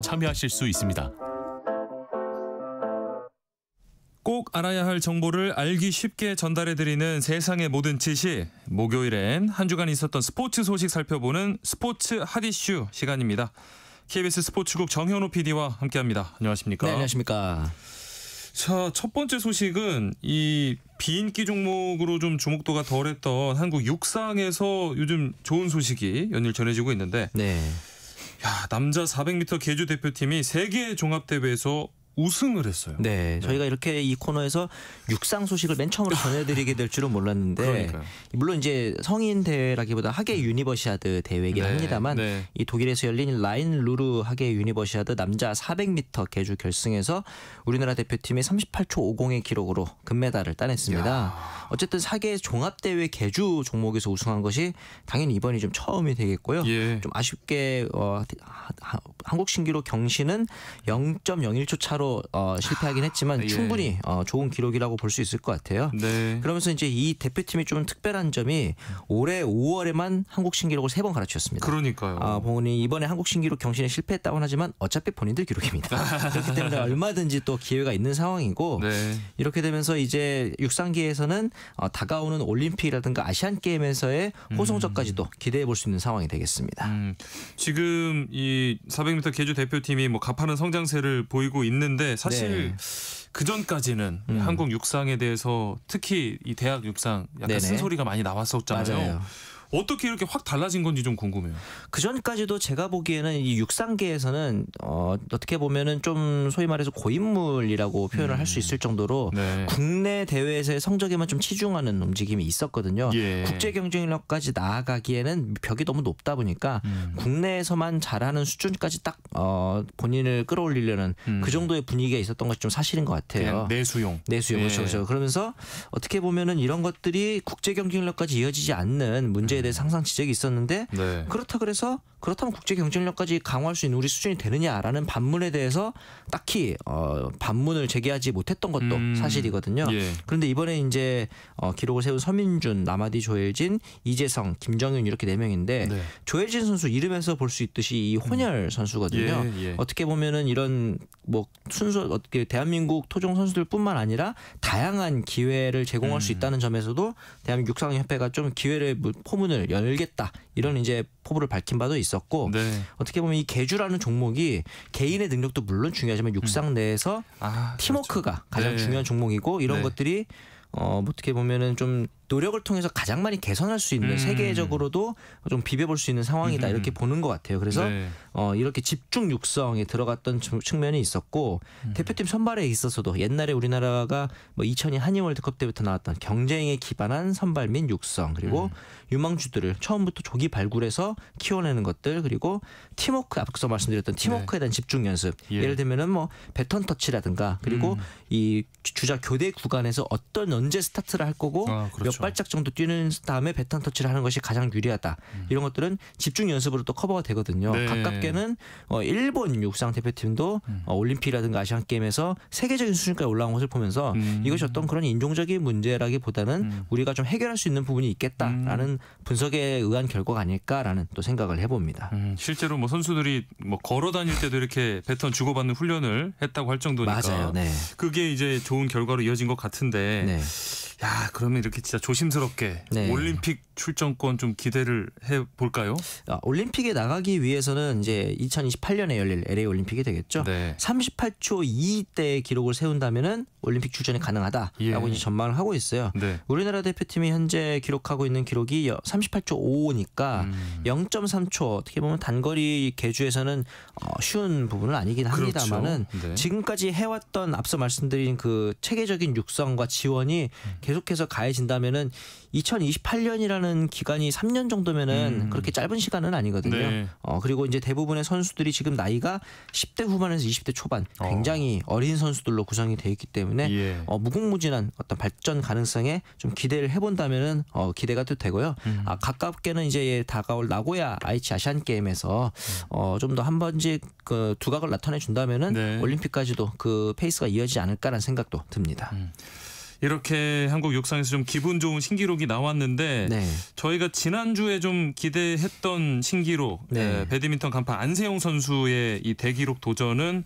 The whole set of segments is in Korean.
참여하실 수 있습니다. 꼭 알아야 할 정보를 알기 쉽게 전달해드리는 세상의 모든 지식. 목요일엔 한 주간 있었던 스포츠 소식 살펴보는 스포츠 핫이슈 시간입니다. KBS 스포츠국 정현호 PD와 함께합니다. 안녕하십니까? 네, 안녕하십니까? 자, 첫 번째 소식은 이 비인기 종목으로 좀 주목도가 덜했던 한국 육상에서 요즘 좋은 소식이 연일 전해지고 있는데, 네. 야, 남자 400m 계주 대표팀이 세계 종합대회에서 우승을 했어요. 네, 저희가 이렇게 이 코너에서 육상 소식을 맨 처음으로 전해드리게 될 줄은 몰랐는데, 그러니까요. 물론 이제 성인 대회라기보다 하계 유니버시아드 대회이긴 네, 합니다만, 네. 이 독일에서 열린 라인 루르 하계 유니버시아드 남자 400m 계주 결승에서 우리나라 대표팀이 38초 50의 기록으로 금메달을 따냈습니다. 야. 어쨌든 사계 종합대회 계주 종목에서 우승한 것이 당연히 이번이 좀 처음이 되겠고요. 예. 좀 아쉽게 한국 신기록 경신은 0.01초 차로 실패하긴 했지만 예. 충분히 좋은 기록이라고 볼 수 있을 것 같아요. 네. 그러면서 이제 이 대표팀이 좀 특별한 점이 올해 5월에만 한국 신기록을 3번 갈아치웠습니다. 그러니까요. 본인이 이번에 한국 신기록 경신에 실패했다고 하지만 어차피 본인들 기록입니다. 그렇기 때문에 얼마든지 또 기회가 있는 상황이고, 네. 이렇게 되면서 이제 육상계에서는 다가오는 올림픽이라든가 아시안 게임에서의 호성적까지도 기대해 볼 수 있는 상황이 되겠습니다. 지금 이 400m 계주 대표팀이 뭐 가파른 성장세를 보이고 있는데, 사실 네. 그 전까지는 한국 육상에 대해서 특히 이 대학 육상 약간 네네. 쓴소리가 많이 나왔었잖아요. 맞아요. 어떻게 이렇게 확 달라진 건지 좀 궁금해요. 그 전까지도 제가 보기에는 이 육상계에서는 어떻게 보면은 좀 소위 말해서 고인물이라고 표현을 할 수 있을 정도로 네. 국내 대회에서의 성적에만 좀 치중하는 움직임이 있었거든요. 예. 국제 경쟁력까지 나아가기에는 벽이 너무 높다 보니까 국내에서만 잘하는 수준까지 딱 본인을 끌어올리려는 그 정도의 분위기가 있었던 것이 좀 사실인 것 같아요. 그냥 내수용. 내수용. 예. 그렇죠. 그러면서 어떻게 보면은 이런 것들이 국제 경쟁력까지 이어지지 않는 문제에 대해서 항상 지적이 있었는데, 네. 그렇다면 국제 경쟁력까지 강화할 수 있는 우리 수준이 되느냐라는 반문에 대해서 딱히 반문을 제기하지 못했던 것도 사실이거든요. 예. 그런데 이번에 이제 기록을 세운 서민준, 남아디 조엘진, 이재성, 김정윤 이렇게 4명인데 네. 조엘진 선수 이름에서 볼 수 있듯이 이 혼혈 선수거든요. 예, 예. 어떻게 보면은 이런 뭐 순수 어떻게 대한민국 토종 선수들뿐만 아니라 다양한 기회를 제공할 수 있다는 점에서도 대한민국 육상협회가 좀 기회를 포문을 열겠다 이런 이제 포부를 밝힌 바도 있었고, 네. 어떻게 보면 이 계주라는 종목이 개인의 능력도 물론 중요하지만 육상 내에서 팀워크가 가장 네. 중요한 종목이고, 이런 네. 것들이 어떻게 보면은 좀 노력을 통해서 가장 많이 개선할 수 있는 세계적으로도 좀 비벼볼 수 있는 상황이다 이렇게 보는 것 같아요. 그래서 네. 이렇게 집중 육성에 들어갔던 측면이 있었고, 대표팀 선발에 있어서도 옛날에 우리나라가 뭐 2002 한일 월드컵 때부터 나왔던 경쟁에 기반한 선발 및 육성, 그리고 유망주들을 처음부터 조기 발굴해서 키워내는 것들, 그리고 팀워크, 앞서 말씀드렸던 팀워크에 대한 집중 연습. 예. 예를 들면은 뭐 배턴 터치라든가, 그리고 이 주자 교대 구간에서 언제 스타트를 할 거고 그렇죠. 몇 발짝 정도 뛰는 다음에 배턴 터치를 하는 것이 가장 유리하다. 이런 것들은 집중 연습으로 또 커버가 되거든요. 네. 가깝게는 일본 육상 대표팀도 올림픽이라든가 아시안 게임에서 세계적인 수준까지 올라온 것을 보면서 이것이 어떤 그런 인종적인 문제라기보다는 우리가 좀 해결할 수 있는 부분이 있겠다라는 분석에 의한 결과가 아닐까라는 또 생각을 해봅니다. 실제로 뭐 선수들이 뭐 걸어 다닐 때도 이렇게 배턴 주고받는 훈련을 했다고 할 정도니까. 맞아요. 네. 그게 이제 좋은 결과로 이어진 것 같은데. 네. 야, 그러면 이렇게 진짜 조심스럽게 네. 올림픽 출전권 좀 기대를 해 볼까요? 올림픽에 나가기 위해서는 이제 2028년에 열릴 LA 올림픽이 되겠죠. 네. 38초 2대의 기록을 세운다면은 올림픽 출전이 가능하다라고 예. 이제 전망을 하고 있어요. 네. 우리나라 대표팀이 현재 기록하고 있는 기록이 38초 55니까 0.3초, 어떻게 보면 단거리 계주에서는 쉬운 부분은 아니긴 합니다만은, 그렇죠. 네. 지금까지 해왔던 앞서 말씀드린 그 체계적인 육성과 지원이 계속해서 가해진다면은 2028년이라는 기간이 3년 정도면은 그렇게 짧은 시간은 아니거든요. 네. 그리고 이제 대부분의 선수들이 지금 나이가 10대 후반에서 20대 초반, 굉장히 어린 선수들로 구성이 되어 있기 때문에 예. 무궁무진한 어떤 발전 가능성에 좀 기대를 해본다면은 기대가 또 되고요. 가깝게는 이제 다가올 나고야 아이치 아시안 게임에서 좀 더 한 번씩 그 두각을 나타내 준다면은 네. 올림픽까지도 그 페이스가 이어지지 않을까라는 생각도 듭니다. 이렇게 한국 육상에서 좀 기분 좋은 신기록이 나왔는데 네. 저희가 지난주에 좀 기대했던 신기록 네. 배드민턴 간판 안세영 선수의 이 대기록 도전은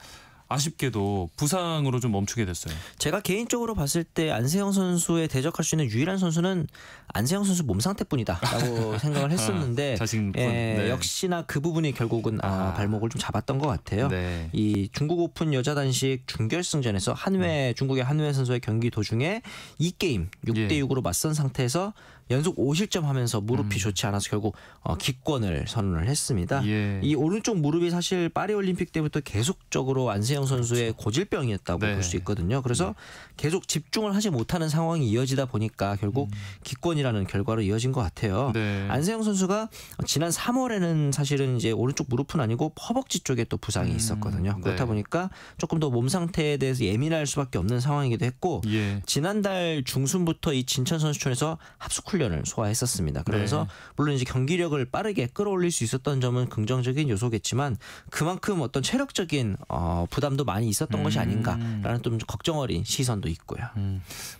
아쉽게도 부상으로 좀 멈추게 됐어요. 제가 개인적으로 봤을 때 안세영 선수에 대적할 수 있는 유일한 선수는 안세영 선수 몸 상태뿐이다라고 생각을 했었는데 자신분. 예, 네. 역시나 그 부분이 결국은 발목을 좀 잡았던 것 같아요. 네. 이 중국 오픈 여자 단식 준결승전에서 중국의 한외 선수의 경기 도중에 이 게임 6대 6으로 맞선 상태에서 연속 5실점 하면서 무릎이 좋지 않아서 결국 기권을 선언을 했습니다. 예. 이 오른쪽 무릎이 사실 파리올림픽 때부터 계속적으로 안세영 선수의 고질병이었다고 네. 볼 수 있거든요. 그래서 계속 집중을 하지 못하는 상황이 이어지다 보니까 결국 기권이라는 결과로 이어진 것 같아요. 네. 안세영 선수가 지난 3월에는 사실은 이제 오른쪽 무릎은 아니고 허벅지 쪽에 또 부상이 있었거든요. 네. 그렇다 보니까 조금 더 몸 상태에 대해서 예민할 수밖에 없는 상황이기도 했고 예. 지난달 중순부터 이 진천 선수촌에서 합숙 훈련을 소화했었습니다. 그러면서 물론 이제 경기력을 빠르게 끌어올릴 수 있었던 점은 긍정적인 요소겠지만 그만큼 어떤 체력적인 부담도 많이 있었던 것이 아닌가라는 좀 걱정 어린 시선도 있고요.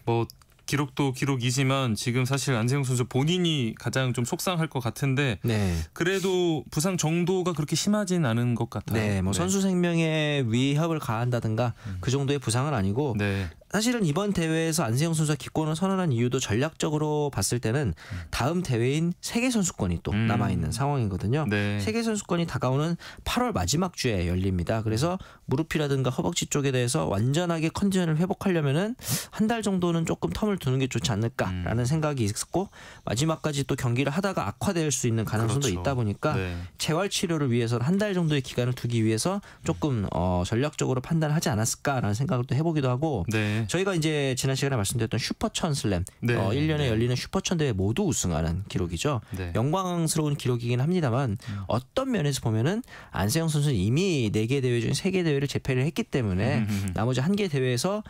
뭐 기록도 기록이지만 지금 사실 안세영 선수 본인이 가장 좀 속상할 것 같은데 네. 그래도 부상 정도가 그렇게 심하진 않은 것 같아요. 네, 뭐 선수 생명에 위협을 가한다든가 그 정도의 부상은 아니고 네. 사실은 이번 대회에서 안세영 선수가 기권을 선언한 이유도 전략적으로 봤을 때는 다음 대회인 세계선수권이 또 남아있는 상황이거든요. 네. 세계선수권이 다가오는 8월 마지막 주에 열립니다. 그래서 무릎이라든가 허벅지 쪽에 대해서 완전하게 컨디션을 회복하려면은 한 달 정도는 조금 텀을 두는 게 좋지 않을까라는 생각이 있었고 마지막까지 또 경기를 하다가 악화될 수 있는 가능성도 그렇죠. 있다 보니까 네. 재활 치료를 위해서 한 달 정도의 기간을 두기 위해서 조금 전략적으로 판단하지 않았을까라는 생각을 또 해보기도 하고 네. 저희가 이제 지난 시간에 말씀드렸던 슈퍼천 슬램 네. 1년에 네. 열리는 슈퍼천 대회 모두 우승하는 기록이죠. 네. 영광스러운 기록이긴 합니다만 어떤 면에서 보면은 안세영 선수는 이미 4개 대회 중 3개 대회를 재패를 했기 때문에 나머지 1개 대회에서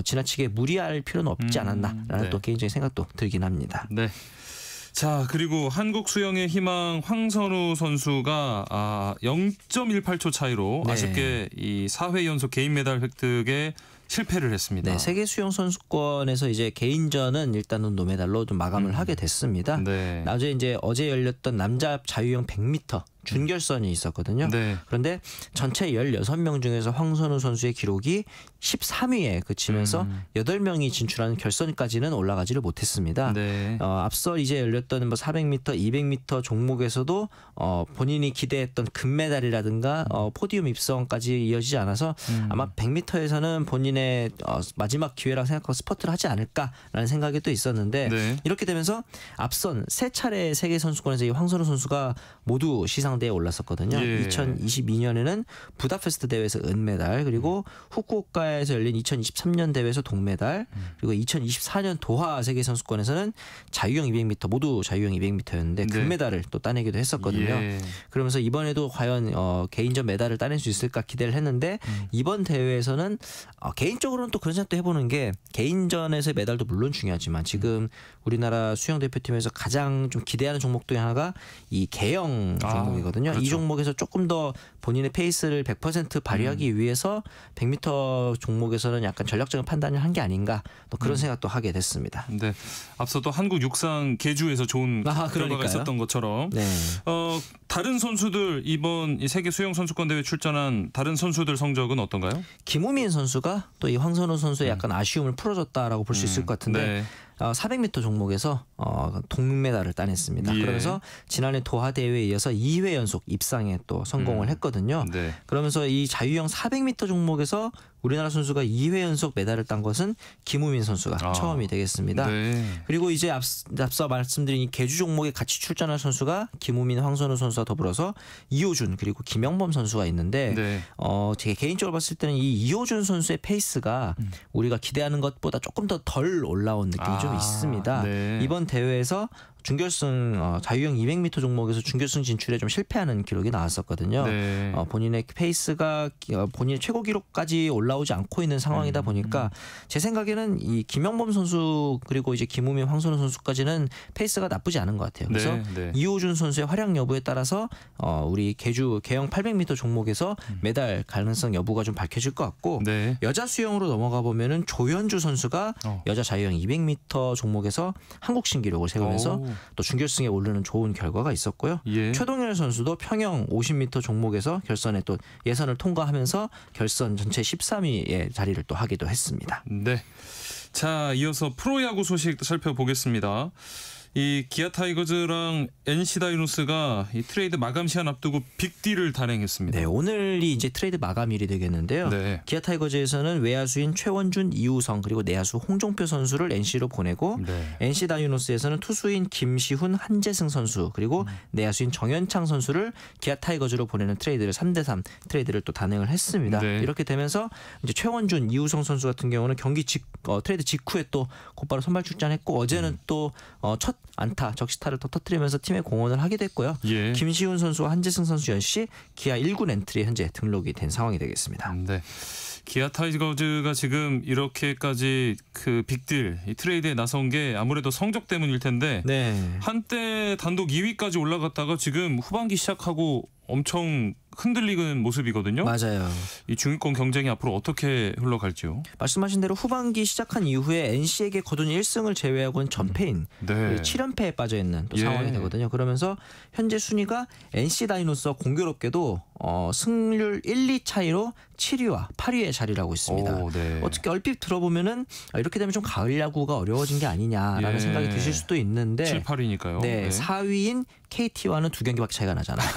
지나치게 무리할 필요는 없지 않았나라는 네. 또 개인적인 생각도 들긴 합니다. 네. 자, 그리고 한국 수영의 희망 황선우 선수가 0.18초 차이로 네. 아쉽게 이 4회 연속 개인 메달 획득에 실패를 했습니다. 네, 세계 수영 선수권에서 이제 개인전은 일단은 노메달로 좀 마감을 하게 됐습니다. 네. 어제 열렸던 남자 자유형 100m 준결선이 있었거든요. 네. 그런데 전체 16명 중에서 황선우 선수의 기록이 13위에 그치면서 8명이 진출하는 결선까지는 올라가지를 못했습니다. 네. 앞서 이제 열렸던 400m, 200m 종목에서도 본인이 기대했던 금메달이라든가 포디움 입성까지 이어지지 않아서 아마 100m에서는 본인의 마지막 기회라고 생각하고 스퍼트를 하지 않을까라는 생각이 또 있었는데 네. 이렇게 되면서 앞선 3차례 세계 선수권에서 이 황선우 선수가 모두 시상대에 올랐었거든요. 예. 2022년에는 부다페스트 대회에서 은메달, 그리고 후쿠오카에서 열린 2023년 대회에서 동메달, 그리고 2024년 도하 세계 선수권에서는 자유형 200m 모두 자유형 200m였는데 네. 금메달을 또 따내기도 했었거든요. 예. 그러면서 이번에도 과연 개인전 메달을 따낼 수 있을까 기대를 했는데 이번 대회에서는 개인적으로는 또 그런 생각도 해보는 게 개인전에서의 메달도 물론 중요하지만 지금 우리나라 수영 대표팀에서 가장 좀 기대하는 종목 중에 하나가 이 개영 종목이거든요. 그렇죠. 이 종목에서 조금 더 본인의 페이스를 100% 발휘하기 위해서 100m 종목에서는 약간 전략적인 판단을 한 게 아닌가 또 그런 생각도 하게 됐습니다. 네. 앞서도 한국 육상 계주에서 좋은 결과가 그러니까요. 있었던 것처럼 네. 다른 선수들 이번 이 세계 수영 선수권 대회 출전한 다른 선수들 성적은 어떤가요? 김우민 선수가 또 이 황선우 선수의 약간 아쉬움을 풀어줬다라고 볼 수 있을 것 같은데 네. 400m 종목에서 동메달을 따냈습니다. 예. 그러면서 지난해 도하 대회에 이어서 2회 연속 입상에 또 성공을 했거든요. 네. 그러면서 이 자유형 400m 종목에서 우리나라 선수가 2회 연속 메달을 딴 것은 김우민 선수가 처음이 되겠습니다. 네. 그리고 이제 앞서 말씀드린 이 계주 종목에 같이 출전할 선수가 김우민, 황선우 선수와 더불어서 이호준 그리고 김영범 선수가 있는데 네. 제가 개인적으로 봤을 때는 이 이호준 선수의 페이스가 우리가 기대하는 것보다 조금 더 덜 올라온 느낌이 좀 있습니다. 네. 이번 대회에서 준결승 자유형 200m 종목에서 준결승 진출에 좀 실패하는 기록이 나왔었거든요. 네. 본인의 페이스가 본인의 최고 기록까지 올라오지 않고 있는 상황이다 보니까 제 생각에는 이 김영범 선수 그리고 이제 김우민, 황선우 선수까지는 페이스가 나쁘지 않은 것 같아요. 그래서 네. 이호준 선수의 활약 여부에 따라서 우리 개영 800m 종목에서 메달 가능성 여부가 좀 밝혀질 것 같고 네. 여자 수영으로 넘어가 보면은 조현주 선수가 여자 자유형 200m 종목에서 한국 신기록을 세우면서 또 준결승에 오르는 좋은 결과가 있었고요. 예. 최동열 선수도 평영 50m 종목에서 결선에 또 예선을 통과하면서 결선 전체 13위의 자리를 또 하기도 했습니다. 네. 자, 이어서 프로야구 소식 살펴보겠습니다. 이 기아 타이거즈랑 NC 다이노스가 이 트레이드 마감 시한 앞두고 빅딜을 단행했습니다. 네, 오늘이 이제 트레이드 마감일이 되겠는데요. 네. 기아 타이거즈에서는 외야수인 최원준, 이우성 그리고 내야수 홍종표 선수를 NC로 보내고 네. NC 다이노스에서는 투수인 김시훈, 한재승 선수 그리고 내야수인 정현창 선수를 기아 타이거즈로 보내는 트레이드를 3대3 트레이드를 또 단행을 했습니다. 네. 이렇게 되면서 이제 최원준, 이우성 선수 같은 경우는 경기 트레이드 직후에 또 곧바로 선발 출전했고 어제는 또 첫 안타 적시타를 또 터뜨리면서 팀에 공헌을 하게 됐고요. 예. 김시훈 선수와 한재승 선수 역시 기아 1군 엔트리에 현재 등록이 된 상황이 되겠습니다. 네. 기아 타이거즈가 지금 이렇게까지 그 빅딜 이 트레이드에 나선 게 아무래도 성적 때문일 텐데 네. 한때 단독 2위까지 올라갔다가 지금 후반기 시작하고 엄청 흔들리는 모습이거든요. 맞아요. 이 중위권 경쟁이 앞으로 어떻게 흘러갈지요? 말씀하신 대로 후반기 시작한 이후에 NC에게 거둔 1승을 제외하고는 전패인 네. 7연패에 빠져 있는 또 예. 상황이 되거든요. 그러면서 현재 순위가 NC 다이노스와 공교롭게도 승률 1, 2 차이로 7위와 8위의 자리를 하고 있습니다. 오, 네. 어떻게 얼핏 들어보면은 이렇게 되면 좀 가을 야구가 어려워진 게 아니냐라는 예. 생각이 드실 수도 있는데 7, 8위니까요. 네, 4위인 KT와는 2경기밖에 차이가 나잖아요.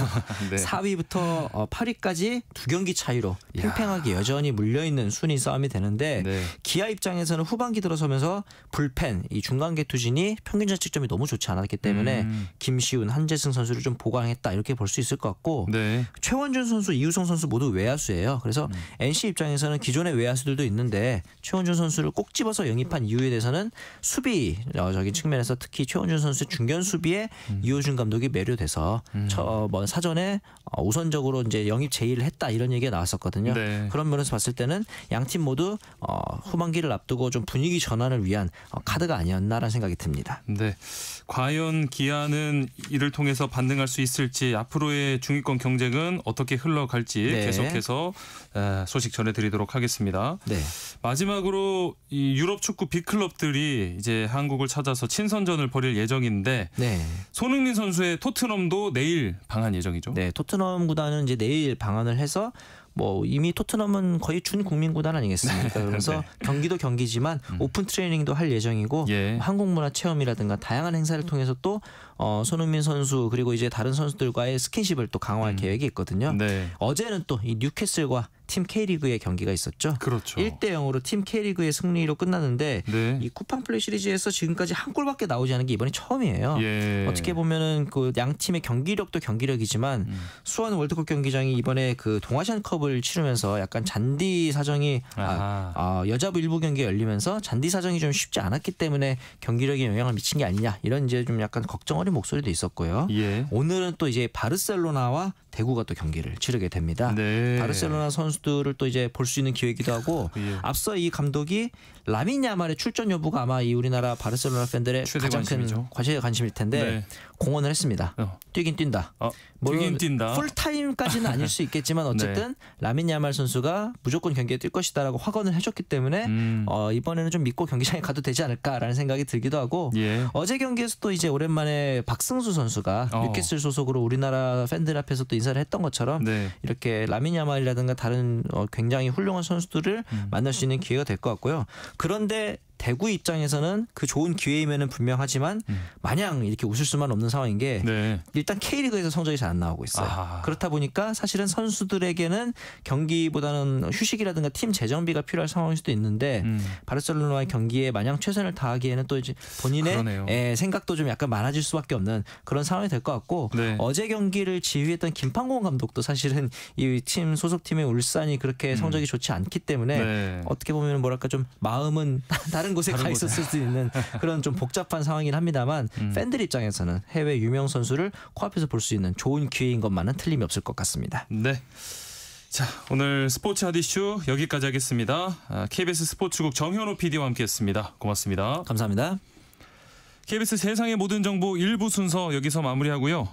네. 4위부터 8위까지 2경기 차이로 팽팽하게 여전히 물려있는 순위 싸움이 되는데 네. 기아 입장에서는 후반기 들어서면서 불펜, 이 중간계 투진이 평균 자책점이 너무 좋지 않았기 때문에 김시훈, 한재승 선수를 좀 보강했다 이렇게 볼 수 있을 것 같고 네. 최원준 선수, 이우성 선수 모두 외야수예요. 그래서 NC 입장에서는 기존의 외야수들도 있는데 최원준 선수를 꼭 집어서 영입한 이유에 대해서는 수비적인 측면에서 특히 최원준 선수의 중견 수비에 이호준 감독이 매료돼서 사전에 우선적으로 이제 영입 제의를 했다 이런 얘기가 나왔었거든요. 네. 그런 면에서 봤을 때는 양 팀 모두 후반기를 앞두고 좀 분위기 전환을 위한 카드가 아니었나라는 생각이 듭니다. 네. 과연 기아는 이를 통해서 반등할 수 있을지 앞으로의 중위권 경쟁은 어떻게 흘러갈지 네. 계속해서 소식 전해드리도록 하겠습니다. 네. 마지막으로 이 유럽 축구 빅클럽들이 이제 한국을 찾아서 친선전을 벌일 예정인데 네. 손흥민 선수의 토트넘도 내일 방한 예정이죠. 네, 토트넘 구단은 이제 내일 방한을 해서 뭐 이미 토트넘은 거의 준국민 구단 아니겠습니까? 그러면서 네. 경기도 경기지만 오픈 트레이닝도 할 예정이고 예. 한국문화 체험이라든가 다양한 행사를 통해서 또 손흥민 선수 그리고 이제 다른 선수들과의 스킨십을 또 강화할 계획이 있거든요. 네. 어제는 또 이 뉴캐슬과 팀 K리그의 경기가 있었죠. 그렇죠. 1대0으로 팀 K리그의 승리로 끝났는데 네. 이 쿠팡 플레이 시리즈에서 지금까지 한 골밖에 나오지 않은 게 이번이 처음이에요. 예. 어떻게 보면은 그 양 팀의 경기력도 경기력이지만 수원 월드컵 경기장이 이번에 그 동아시안컵을 치르면서 약간 잔디 사정이 여자부 일부 경기가 열리면서 잔디 사정이 좀 쉽지 않았기 때문에 경기력에 영향을 미친 게 아니냐 이런 이제 좀 약간 걱정 어린 목소리도 있었고요. 예. 오늘은 또 이제 바르셀로나와 대구가 또 경기를 치르게 됩니다. 네. 바르셀로나 선수들을 또 이제 볼 수 있는 기회이기도 하고 예. 앞서 이 감독이 라민 야말의 출전 여부가 아마 이 우리나라 바르셀로나 팬들의 최대 가장 관심이죠. 큰 관심일 텐데 네. 공헌을 했습니다. 뛰긴 뛴다. 뛰긴 뛴다. 풀타임까지는 아닐 수 있겠지만 어쨌든 라민 야말 선수가 무조건 경기에 뛸 것이다라고 확언을 해줬기 때문에 이번에는 좀 믿고 경기장에 가도 되지 않을까라는 생각이 들기도 하고 예. 어제 경기에서 또 이제 오랜만에 박승수 선수가 뉴캐슬 소속으로 우리나라 팬들 앞에서 또 인사를 했던 것처럼 네. 이렇게 라민 야말이라든가 다른 굉장히 훌륭한 선수들을 만날 수 있는 기회가 될 것 같고요. 그런데 대구 입장에서는 그 좋은 기회이면은 분명하지만 마냥 이렇게 웃을 수만 없는 상황인 게 네. 일단 K리그에서 성적이 잘 안 나오고 있어요. 그렇다 보니까 사실은 선수들에게는 경기보다는 휴식이라든가 팀 재정비가 필요할 상황일 수도 있는데 바르셀로나와의 경기에 마냥 최선을 다하기에는 또 이제 본인의 생각도 좀 약간 많아질 수밖에 없는 그런 상황이 될 것 같고 네. 어제 경기를 지휘했던 김판공 감독도 사실은 이 팀 소속팀의 울산이 그렇게 성적이 좋지 않기 때문에 네. 어떻게 보면 뭐랄까 좀 마음은 다른 다른 곳에 다른 가 곳에. 있었을 수 있는 그런 좀 복잡한 상황이긴 합니다만 팬들 입장에서는 해외 유명 선수를 코앞에서 볼 수 있는 좋은 기회인 것만은 틀림이 없을 것 같습니다. 네. 자, 오늘 스포츠 핫 이슈 여기까지 하겠습니다. KBS 스포츠국 정현호 PD와 함께했습니다. 고맙습니다. 감사합니다. KBS 세상의 모든 정보 1부 순서 여기서 마무리하고요.